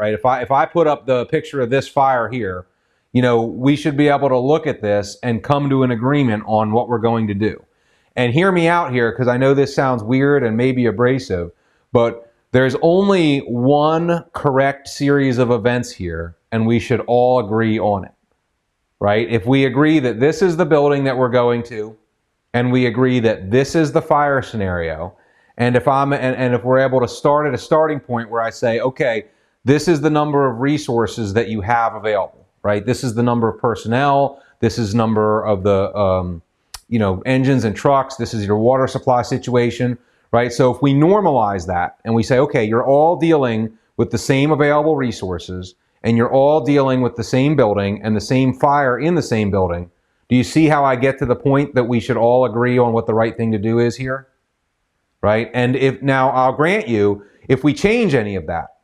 right? If I put up the picture of this fire here, you know, we should be able to look at this and come to an agreement on what we're going to do. And hear me out here, because I know this sounds weird and maybe abrasive, but there's only one correct series of events here, and we should all agree on it, right? If we agree that this is the building that we're going to, and we agree that this is the fire scenario, and if we're able to start at a starting point where I say, okay, this is the number of resources that you have available, right? This is the number of personnel. This is number of the engines and trucks. This is your water supply situation, right? So if we normalize that and we say, okay, you're all dealing with the same available resources, and you're all dealing with the same building and the same fire in the same building, do you see how I get to the point that we should all agree on what the right thing to do is here? Right? And if now I'll grant you, if we change any of that,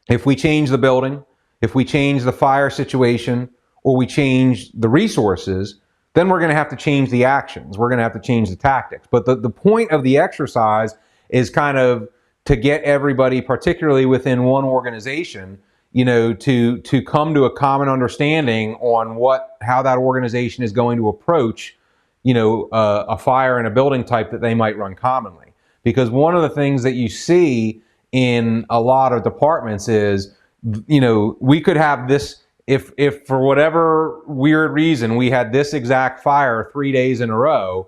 if we change the building, if we change the fire situation, or we change the resources, then we're going to have to change the actions. We're going to have to change the tactics. But the point of the exercise is kind of to get everybody, particularly within one organization, to come to a common understanding on how that organization is going to approach, a fire in a building type that they might run commonly. Because one of the things that you see in a lot of departments is, we could have this, if for whatever weird reason we had this exact fire 3 days in a row,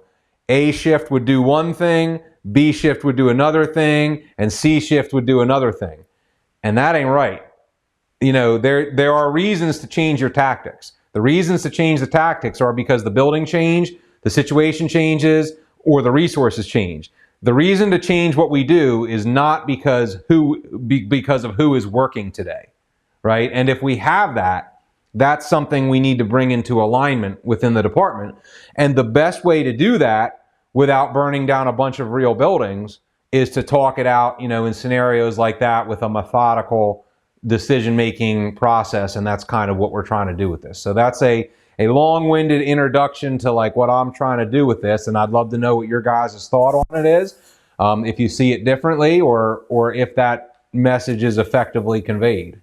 A shift would do one thing, B shift would do another thing, and C shift would do another thing. And that ain't right. There are reasons to change your tactics. The reasons to change the tactics are because the building changed, the situation changes, or the resources change. The reason to change what we do is not because of who is working today, right? And if we have that, that's something we need to bring into alignment within the department. And the best way to do that without burning down a bunch of real buildings is to talk it out, in scenarios like that with a methodical decision-making process. And that's kind of what we're trying to do with this. So that's a long-winded introduction to like what I'm trying to do with this, and I'd love to know what your guys' thought on it is, if you see it differently or if that message is effectively conveyed.